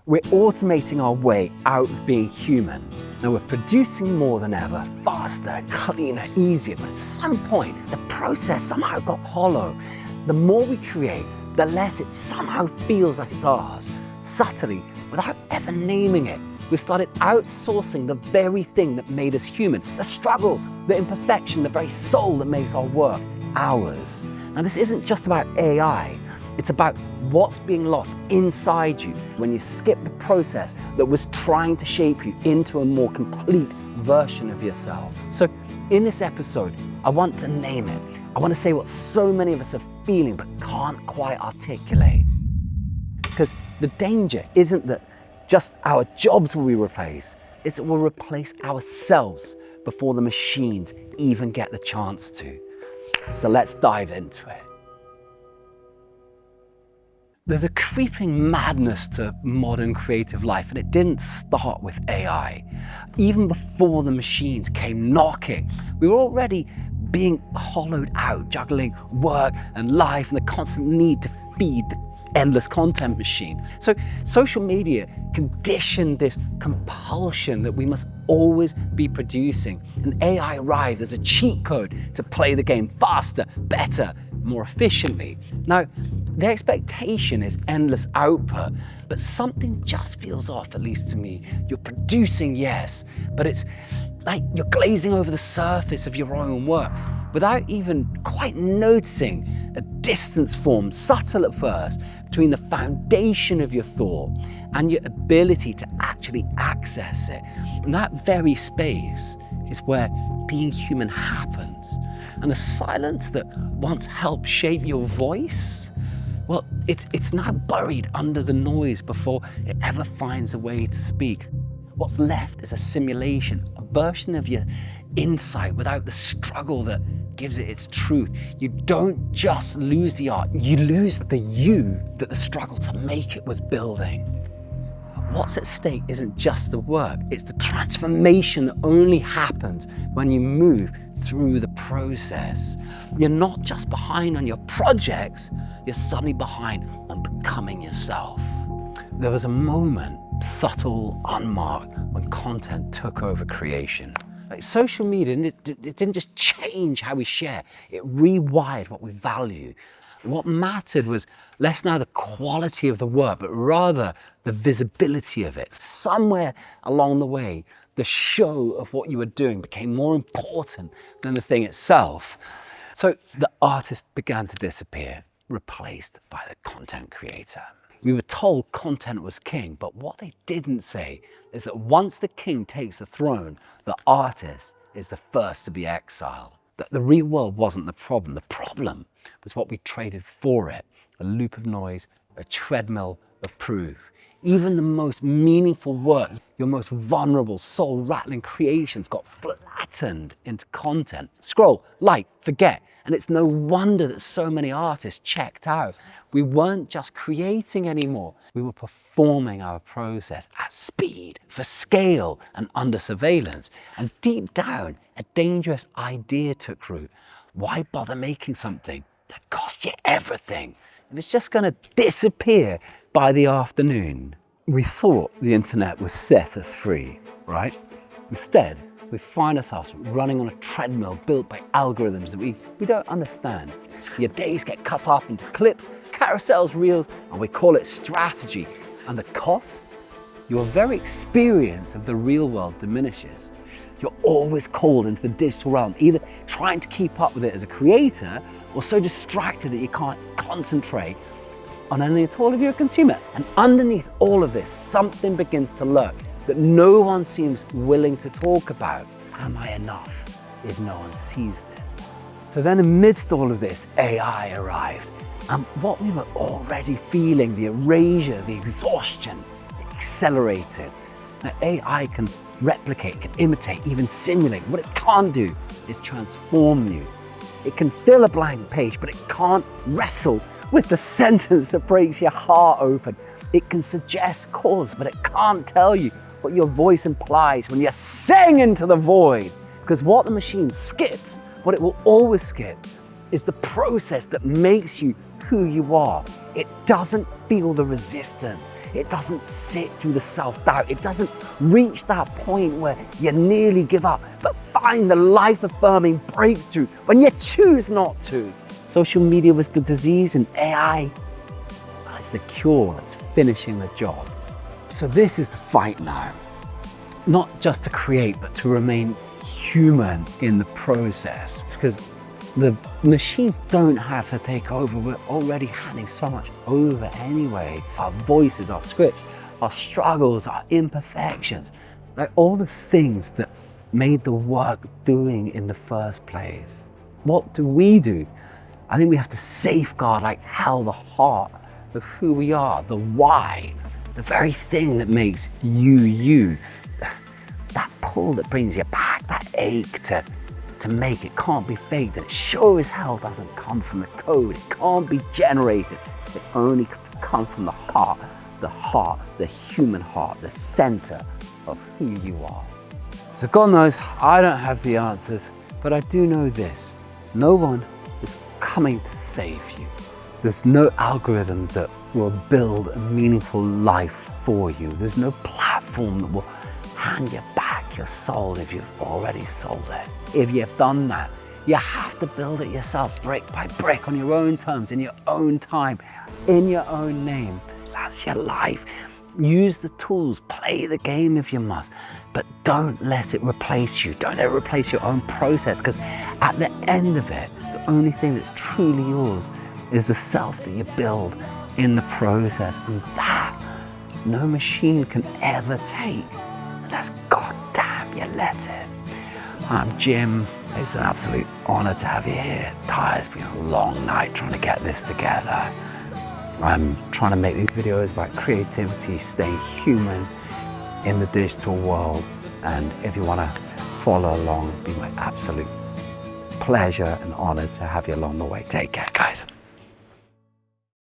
We're automating our way out of being human, and we're producing more than ever, faster, cleaner, easier. But at some point, the process somehow got hollow. The more we create, the less it somehow feels like it's ours. Subtly, without ever naming it, we've started outsourcing the very thing that made us human. The struggle, the imperfection, the very soul that makes our work ours. Now, this isn't just about AI. It's about what's being lost inside you when you skip the process that was trying to shape you into a more complete version of yourself. So in this episode, I want to name it. I want to say what so many of us are feeling but can't quite articulate. Because the danger isn't that just our jobs will be replaced, it's that we'll replace ourselves before the machines even get the chance to. So let's dive into it. There's a creeping madness to modern creative life, and it didn't start with AI. Even before the machines came knocking, we were already being hollowed out, juggling work and life and the constant need to feed the endless content machine. So social media conditioned this compulsion that we must always be producing, and AI arrives as a cheat code to play the game faster, better, more efficiently. Now, the expectation is endless output, but something just feels off, at least to me. You're producing, yes, but it's like you're glazing over the surface of your own work without even quite noticing a distance formed, subtle at first, between the foundation of your thought and your ability to actually access it. And that very space is where being human happens. And the silence that once helped shape your voice, well, it's now buried under the noise before it ever finds a way to speak. What's left is a simulation, a version of your insight without the struggle that gives it its truth. You don't just lose the art, you lose the you that the struggle to make it was building. What's at stake isn't just the work, it's the transformation that only happens when you move through the process. You're not just behind on your projects, you're suddenly behind on becoming yourself. There was a moment, subtle, unmarked, when content took over creation. Like social media, it didn't just change how we share, it rewired what we value. What mattered was less now the quality of the work, but rather the visibility of it. Somewhere along the way, the show of what you were doing became more important than the thing itself. So the artist began to disappear, replaced by the content creator. We were told content was king, but what they didn't say is that once the king takes the throne, the artist is the first to be exiled. That the real world wasn't the problem. The problem was what we traded for it. A loop of noise, a treadmill of proof. Even the most meaningful work, your most vulnerable, soul-rattling creations got flattened into content. Scroll, like, forget. And it's no wonder that so many artists checked out. We weren't just creating anymore. We were performing our process at speed, for scale, and under surveillance. And deep down, a dangerous idea took root. Why bother making something that costs you everything? And it's just going to disappear by the afternoon. We thought the internet would set us free, right? Instead, we find ourselves running on a treadmill built by algorithms that we don't understand. Your days get cut up into clips, carousels, reels, and we call it strategy. And the cost? Your very experience of the real world diminishes. You're always called into the digital realm, either trying to keep up with it as a creator or so distracted that you can't concentrate on anything at all if you're a consumer. And underneath all of this, something begins to lurk that no one seems willing to talk about. Am I enough if no one sees this? So then amidst all of this, AI arrived. And what we were already feeling, the erasure, the exhaustion, accelerated. Now, AI can replicate, can imitate, even simulate. What it can't do is transform you. It can fill a blank page, but it can't wrestle with the sentence that breaks your heart open. It can suggest cause, but it can't tell you what your voice implies when you're saying into the void. Because what the machine skips, what it will always skip, is the process that makes you who you are. It doesn't feel the resistance. It doesn't sit through the self-doubt. It doesn't reach that point where you nearly give up, but find the life-affirming breakthrough when you choose not to. Social media was the disease, and AI is the cure that's finishing the job. So this is the fight now. Not just to create, but to remain human in the process. Because the machines don't have to take over. We're already handing so much over anyway. Our voices, our scripts, our struggles, our imperfections, like all the things that made the work doing in the first place. What do? I think we have to safeguard like hell the heart of who we are, the why, the very thing that makes you, you. That pull that brings you back, that ache to make it can't be faked, and it sure as hell doesn't come from the code. It can't be generated. It only comes from the heart, the human heart, the center of who you are. So God knows I don't have the answers, but I do know this. No one is coming to save you. There's no algorithm that will build a meaningful life for you. There's no platform that will hand you back your soul if you've already sold it. If you've done that, you have to build it yourself, brick by brick, on your own terms, in your own time, in your own name. That's your life. Use the tools, play the game if you must, but don't let it replace you. Don't let it replace your own process, because at the end of it, the only thing that's truly yours is the self that you build in the process, and that no machine can ever take. Unless, goddamn, you let it. I'm Jim. It's an absolute honor to have you here. It's been a long night trying to get this together. I'm trying to make these videos about creativity, staying human in the digital world. And if you want to follow along, it'd be my absolute pleasure and honor to have you along the way. Take care, guys.